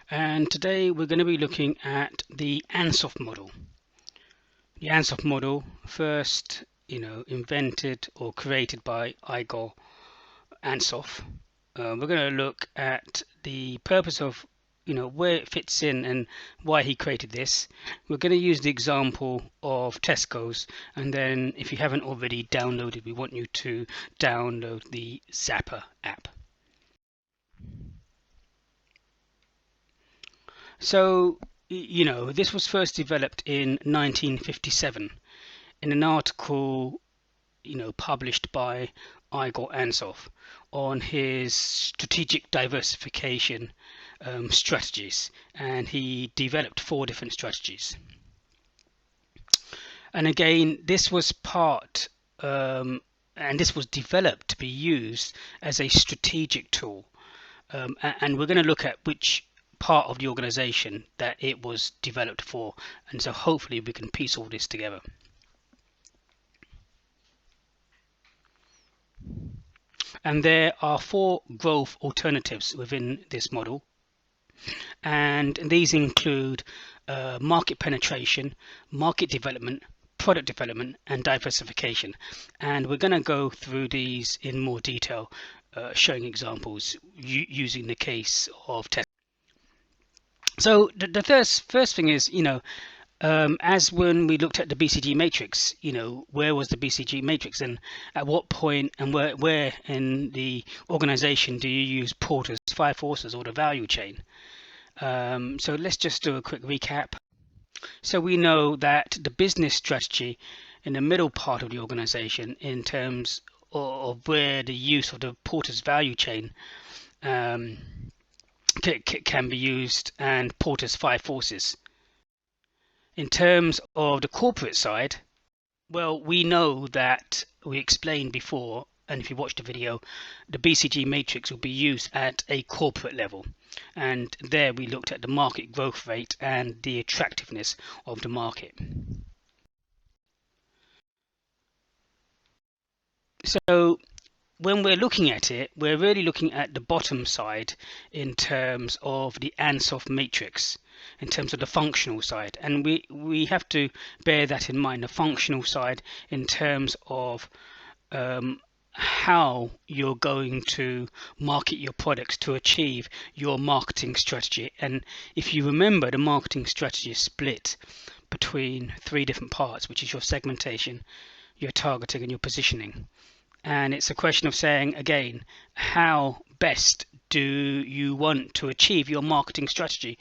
And today we're going to be looking at the Ansoff model. The Ansoff model, first invented or created by Igor Ansoff. We're going to look at the purpose of where it fits in and why he created this. We're going to use the example of Tesco's, and then if you haven't already downloaded, we want you to download the Zapper app. So, this was first developed in 1957 in an article, published by Igor Ansoff on his strategic diversification strategies, and he developed 4 different strategies. And again, this was and this was developed to be used as a strategic tool, and we're going to look at which part of the organization that it was developed for, and so hopefully we can piece all this together. And there are 4 growth alternatives within this model, and these include market penetration, market development, product development, and diversification. And we're going to go through these in more detail, showing examples using the case of Tesco. So the first thing is, as when we looked at the BCG matrix, where was the BCG matrix, and at what point and where in the organization do you use Porter's 5 forces or the value chain? So let's just do a quick recap. So we know that the business strategy in the middle part of the organization, in terms of where the use of the Porter's value chain can be used, and Porter's 5 forces. In terms of the corporate side, well, we know that we explained before, and if you watched the video, the BCG matrix will be used at a corporate level, and there we looked at the market growth rate and the attractiveness of the market. So when we're looking at it, we're really looking at the bottom side in terms of the Ansoff matrix, in terms of the functional side, and we have to bear that in mind, the functional side in terms of how you're going to market your products to achieve your marketing strategy. And if you remember, the marketing strategy is split between 3 different parts, which is your segmentation, your targeting, and your positioning. And it's a question of saying, again, how best do you want to achieve your marketing strategy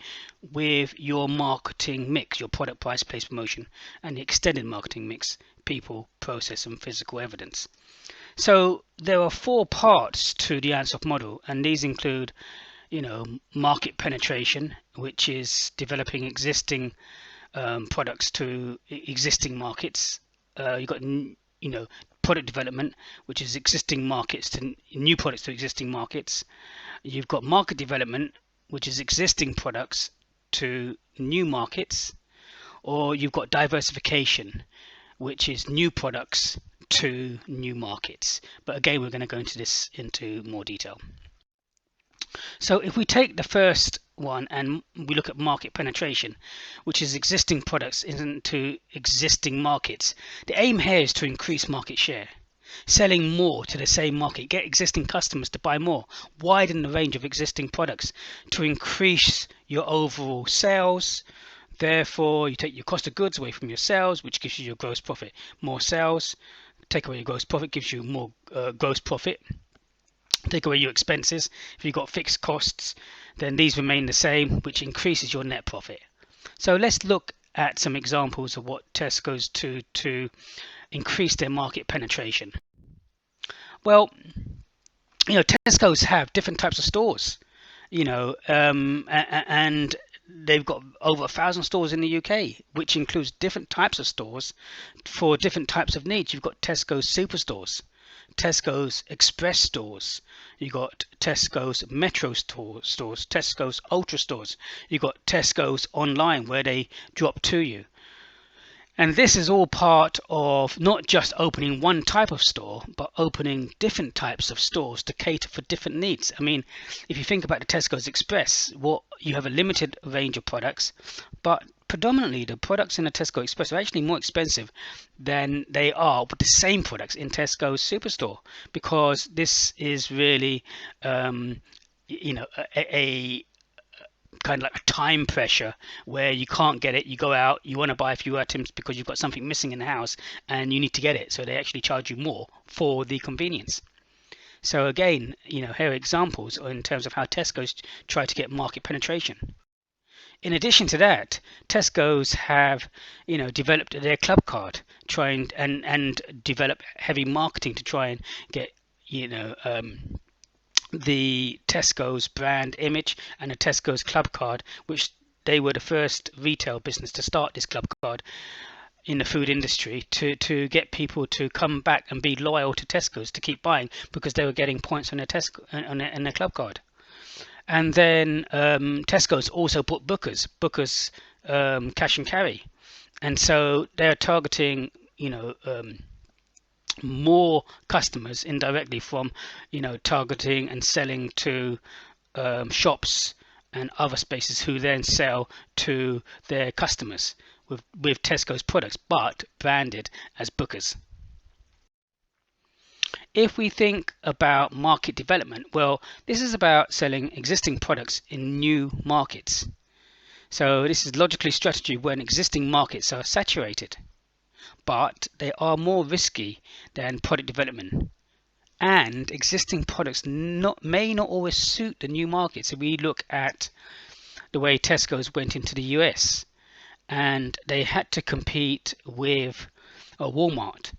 with your marketing mix, your product, price, place, promotion, and the extended marketing mix, people, process, and physical evidence. So there are 4 parts to the Ansoff model, and these include, market penetration, which is developing existing products to existing markets. You've got, product development, which is existing markets to new products to existing markets. You've got market development, which is existing products to new markets. Or you've got diversification, which is new products to new markets. But again, we're going to go into more detail. So if we take the first one and we look at market penetration, which is existing products into existing markets, the aim here is to increase market share, selling more to the same market, get existing customers to buy more, widen the range of existing products to increase your overall sales. Therefore, you take your cost of goods away from your sales, which gives you your gross profit. More sales, take away your gross profit, gives you more gross profit. Take away your expenses. If you've got fixed costs, then these remain the same, which increases your net profit. So let's look at some examples of what Tesco's do to increase their market penetration. Well, Tesco's have different types of stores, and they've got over 1,000 stores in the UK, which includes different types of stores for different types of needs. You've got Tesco's superstores, Tesco's express stores, you got Tesco's metro stores, Tesco's ultra stores, you got Tesco's online where they drop to you. And this is all part of not just opening one type of store, but opening different types of stores to cater for different needs. I mean, if you think about the Tesco's Express, what you have a limited range of products, but predominantly the products in the Tesco Express are actually more expensive than they are with the same products in Tesco's Superstore, because this is really a kind of like a time pressure where you can't get it. You go out, you want to buy a few items because you've got something missing in the house and you need to get it, so they actually charge you more for the convenience. So again, here are examples in terms of how Tesco's try to get market penetration. In addition to that, Tesco's have developed their club card, trying and develop heavy marketing to try and get the Tesco's brand image and a Tesco's club card, which they were the first retail business to start this club card in the food industry, to get people to come back and be loyal to Tesco's, to keep buying because they were getting points on their their club card. And then Tesco's also put Booker's cash and carry, and so they're targeting more customers indirectly from targeting and selling to shops and other spaces who then sell to their customers with Tesco's products, but branded as Booker's. If we think about market development, well, this is about selling existing products in new markets. So this is logically strategy when existing markets are saturated, but they are more risky than product development, and existing products may not always suit the new markets. So we look at the way Tesco's went into the US, and they had to compete with Walmart,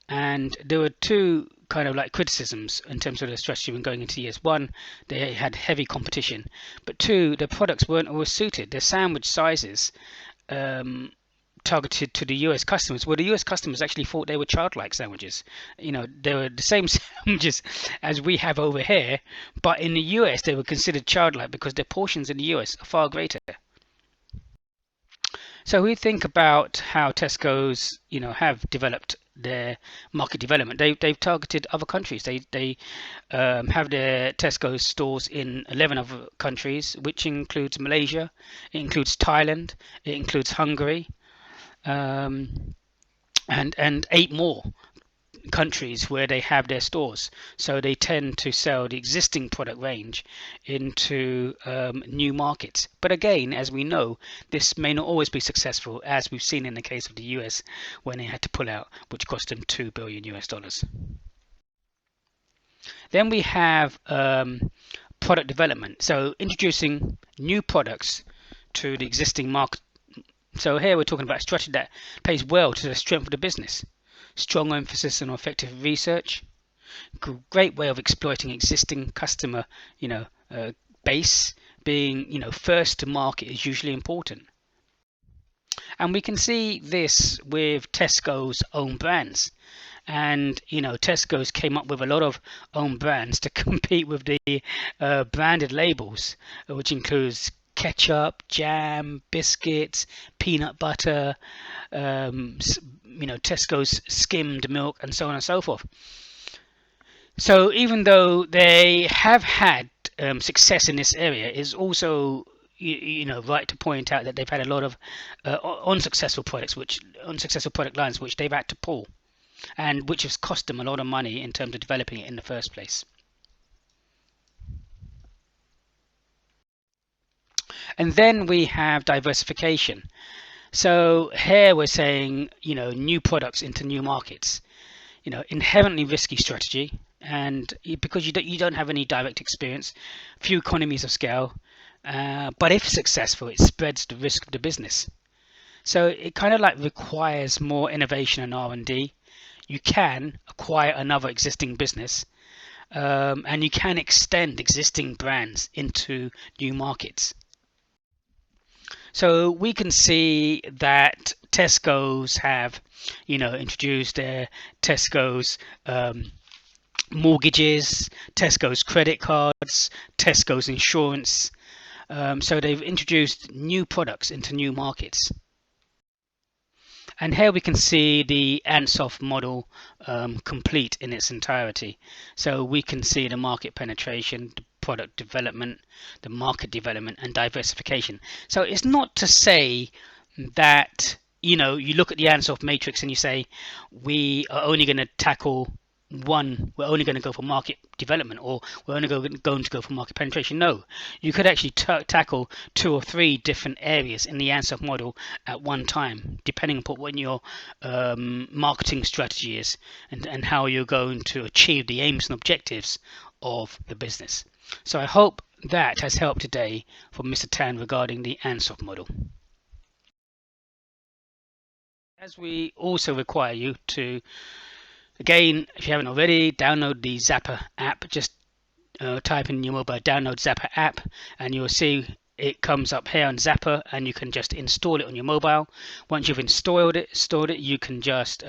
and there were two kind of like criticisms in terms of the strategy when going into the US. One, they had heavy competition, but two, the products weren't always suited. Their sandwich sizes targeted to the US customers, well, the US customers actually thought they were childlike sandwiches. They were the same sandwiches as we have over here, but in the US they were considered childlike because their portions in the US are far greater. So we think about how Tesco's have developed their market development. They've targeted other countries. They have their Tesco's stores in 11 other countries, which includes Malaysia, it includes Thailand, it includes Hungary, and 8 more countries where they have their stores. So they tend to sell the existing product range into new markets. But again, as we know, this may not always be successful, as we've seen in the case of the US when they had to pull out, which cost them $2 billion. Then we have product development, so introducing new products to the existing market. So here we're talking about a strategy that plays well to the strength of the business. Strong emphasis on effective research, great way of exploiting existing customer base. Being first to market is usually important, and we can see this with Tesco's own brands. And Tesco's came up with a lot of own brands to compete with the branded labels, which includes ketchup, jam, biscuits, peanut butter, Tesco's skimmed milk, and so on and so forth. So even though they have had success in this area, it's also right to point out that they've had a lot of unsuccessful product lines which they've had to pull, and which has cost them a lot of money in terms of developing it in the first place. And then we have diversification. So here we're saying new products into new markets, inherently risky strategy, and because you don't have any direct experience, few economies of scale, but if successful, it spreads the risk of the business. So it kind of like requires more innovation and R&D. You can acquire another existing business, and you can extend existing brands into new markets. So we can see that Tesco's have, introduced their Tesco's mortgages, Tesco's credit cards, Tesco's insurance. So they've introduced new products into new markets. And here we can see the Ansoff model complete in its entirety. So we can see the market penetration, the product development, the market development, and diversification. So it's not to say that, you know, you look at the Ansoff matrix and you say we are only going to tackle one, we're only going to go for market development, or we're only going to go for market penetration. No, you could actually tackle 2 or 3 different areas in the Ansoff model at one time, depending upon what your marketing strategy is, and how you're going to achieve the aims and objectives of the business. So I hope that has helped today for Mr. Tan regarding the Ansoff model. As we also require you to, again, if you haven't already, download the Zapper app. Just type in your mobile, download Zapper app, and you'll see it comes up here on Zapper, and you can just install it on your mobile. Once you've installed it, you can just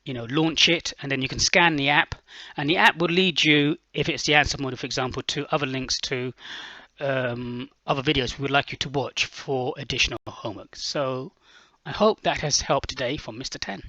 launch it, and then you can scan the app, and the app will lead you, if it's the Ansoff model, for example, to other links to other videos we would like you to watch for additional homework. So I hope that has helped today from Mr. Tan.